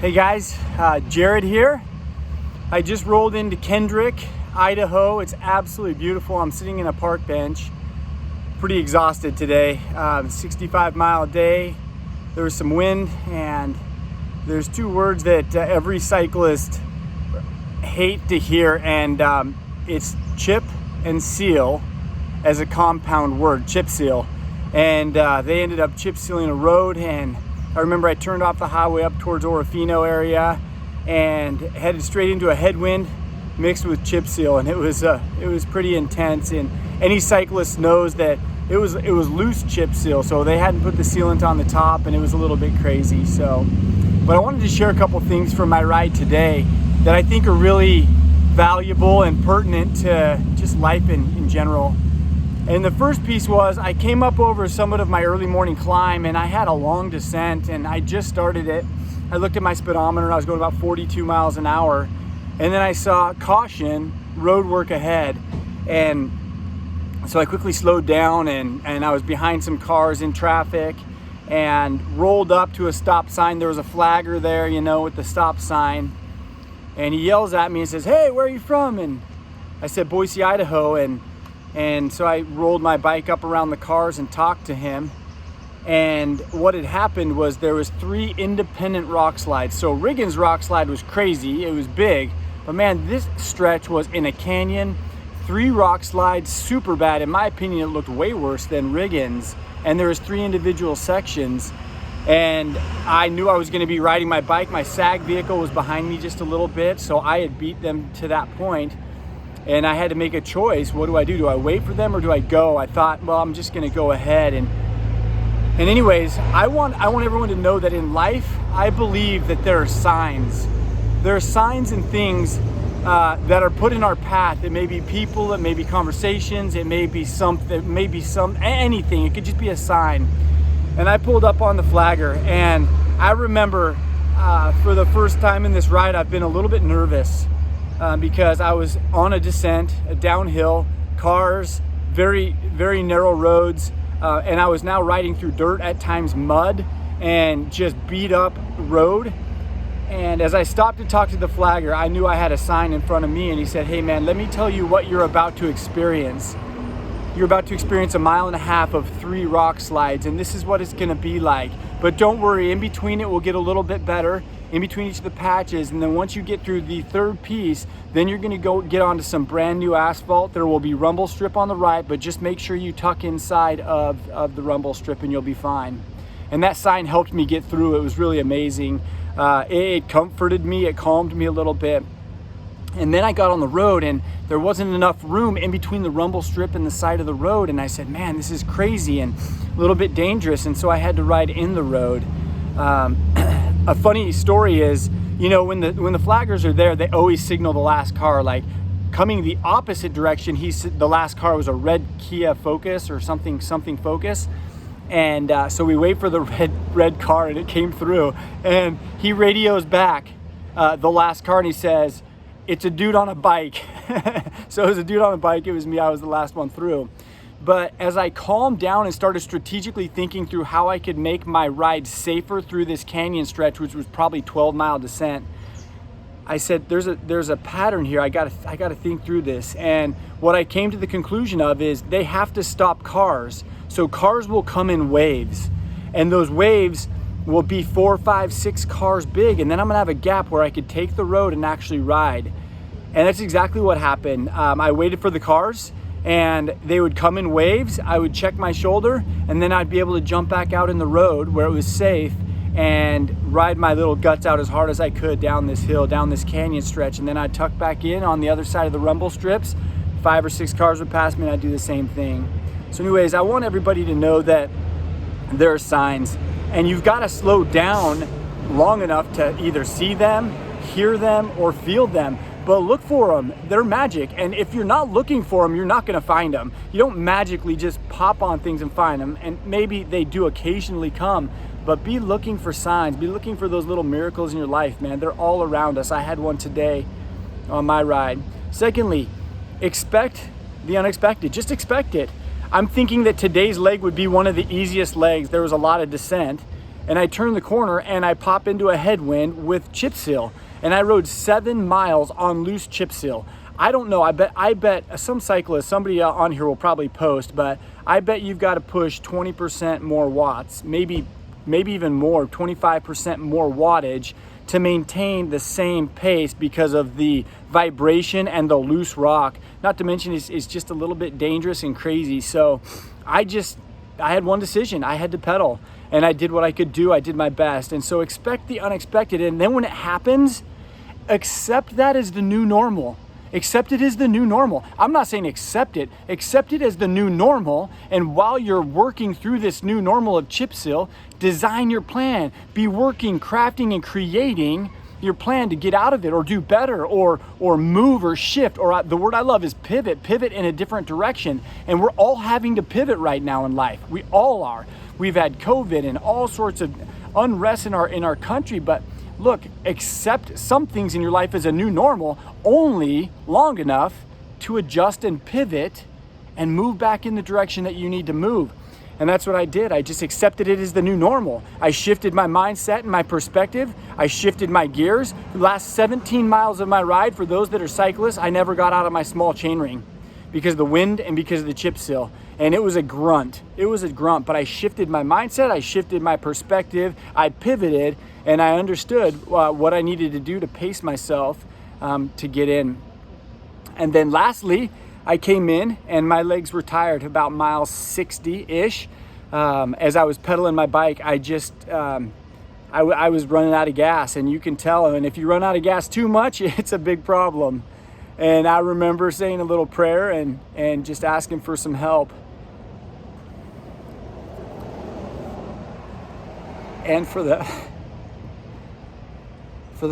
Hey guys, Jared here. I just rolled into Kendrick, Idaho. It's absolutely beautiful. I'm sitting in a park bench. Pretty exhausted today. 65-mile day. There was some wind, and there's two words that every cyclist hate to hear, and it's chip and seal as a compound word, chip seal. And they ended up chip sealing a road, and I remember I turned off the highway up towards Orofino area and headed straight into a headwind mixed with chip seal, and it was pretty intense. And any cyclist knows that it was loose chip seal, so they hadn't put the sealant on the top, and it was a little bit crazy. So, but I wanted to share a couple things from my ride today that I think are really valuable and pertinent to just life in general. And the first piece was I came up over summit of my early morning climb, and I had a long descent, and I just started it. I looked at my speedometer, and I was going about 42 miles an hour. And then I saw caution, road work ahead. And so I quickly slowed down, and I was behind some cars in traffic and rolled up to a stop sign. There was a flagger there, with the stop sign. And he yells at me and says, "Hey, where are you from?" And I said, "Boise, Idaho." And so I rolled my bike up around the cars and talked to him. And what had happened was there was 3 independent rock slides. So Riggins rock slide was crazy, it was big, but man, this stretch was in a canyon, 3 rock slides, super bad. In my opinion, it looked way worse than Riggins. And there was 3 individual sections. And I knew I was gonna be riding my bike. My SAG vehicle was behind me just a little bit, so I had beat them to that point. And I had to make a choice. What do I do? Do I wait for them or do I go? I thought, well, I'm just gonna go ahead. And anyways, I want everyone to know that in life, I believe that there are signs. There are signs and things that are put in our path. It may be people, it may be conversations, it may be anything. It could just be a sign. And I pulled up on the flagger, and I remember for the first time in this ride, I've been a little bit nervous. Because I was on a descent, a downhill, cars, very, very narrow roads, and I was now riding through dirt, at times mud, and just beat up road. And as I stopped to talk to the flagger, I knew I had a sign in front of me, and he said, "Hey man, let me tell you what you're about to experience. You're about to experience 1.5 miles of 3 rock slides, and this is what it's gonna be like. But don't worry, in between it will get a little bit better, in between each of the patches, and then once you get through the 3rd piece, then you're gonna go get onto some brand new asphalt. There will be rumble strip on the right, but just make sure you tuck inside of the rumble strip and you'll be fine." And that sign helped me get through. It was really amazing. It comforted me, it calmed me a little bit. And then I got on the road, and there wasn't enough room in between the rumble strip and the side of the road. And I said, man, this is crazy and a little bit dangerous. And so I had to ride in the road. A funny story is, when the flaggers are there, they always signal the last car, like coming the opposite direction. The last car was a red Kia Focus or something Focus. And so we wait for the red car, and it came through. And he radios back the last car, and he says, "It's a dude on a bike." So it was a dude on a bike. It was me. I was the last one through. But as I calmed down and started strategically thinking through how I could make my ride safer through this canyon stretch, which was probably 12-mile descent, I said, there's a pattern here. I gotta think through this. And what I came to the conclusion of is they have to stop cars. So cars will come in waves, and those waves will be 4, 5, 6 cars big, and then I'm gonna have a gap where I could take the road and actually ride. And that's exactly what happened. I waited for the cars, and they would come in waves. I would check my shoulder, and then I'd be able to jump back out in the road where it was safe and ride my little guts out as hard as I could down this hill, down this canyon stretch. And then I'd tuck back in on the other side of the rumble strips. 5 or 6 cars would pass me, and I'd do the same thing. So anyways, I want everybody to know that there are signs, and you've got to slow down long enough to either see them, hear them, or feel them. But look for them. They're magic. And if you're not looking for them, you're not going to find them. You don't magically just pop on things and find them. And maybe they do occasionally come, but be looking for signs. Be looking for those little miracles in your life, man. They're all around us. I had one today on my ride. Secondly, expect the unexpected. Just expect it. I'm thinking that today's leg would be one of the easiest legs. There was a lot of descent. and I turn the corner and I pop into a headwind with chip seal. And I rode 7 miles on loose chip seal. I don't know, I bet some cyclists, somebody on here will probably post, but I bet you've got to push 20% more watts, maybe even more, 25% more wattage to maintain the same pace because of the vibration and the loose rock. Not to mention it's just a little bit dangerous and crazy. So I had one decision. I had to pedal, and I did what I could do. I did my best. And so expect the unexpected. And then when it happens, accept that as the new normal. Accept it as the new normal. I'm not saying accept it as the new normal. And while you're working through this new normal of chip seal, design your plan. Be working, crafting, and creating your plan to get out of it or do better or move or shift. Or the word I love is pivot in a different direction. And we're all having to pivot right now in life. We all are. We've had COVID and all sorts of unrest in our country, but look, accept some things in your life as a new normal only long enough to adjust and pivot and move back in the direction that you need to move. And that's what I did. I just accepted it as the new normal. I shifted my mindset and my perspective. I shifted my gears. The last 17 miles of my ride, for those that are cyclists, I never got out of my small chain ring because of the wind and because of the chip seal. And it was a grunt. But I shifted my mindset. I shifted my perspective. I pivoted, and I understood what I needed to do to pace myself to get in. And then lastly, I came in and my legs were tired about mile 60-ish. As I was pedaling my bike, I was running out of gas, and you can tell. And if you run out of gas too much, it's a big problem. And I remember saying a little prayer and just asking for some help. And for the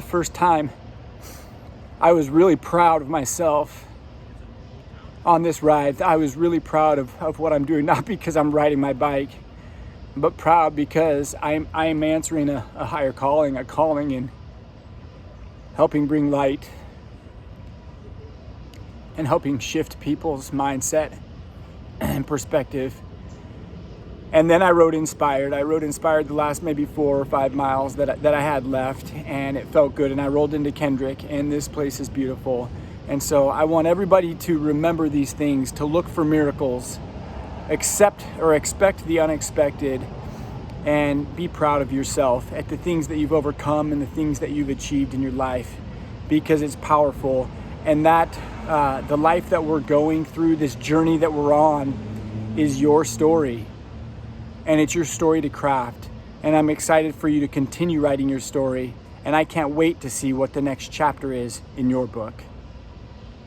first time, I was really proud of myself on this ride. I was really proud of what I'm doing, not because I'm riding my bike, but proud because I'm answering a higher calling, a calling in helping bring light and helping shift people's mindset and perspective. And then I rode inspired. The last maybe 4 or 5 miles that I had left, and it felt good. And I rolled into Kendrick, and this place is beautiful. And so I want everybody to remember these things, to look for miracles, accept or expect the unexpected, and be proud of yourself at the things that you've overcome and the things that you've achieved in your life, because it's powerful. And that the life that we're going through, this journey that we're on, is your story. And it's your story to craft. And I'm excited for you to continue writing your story. And I can't wait to see what the next chapter is in your book.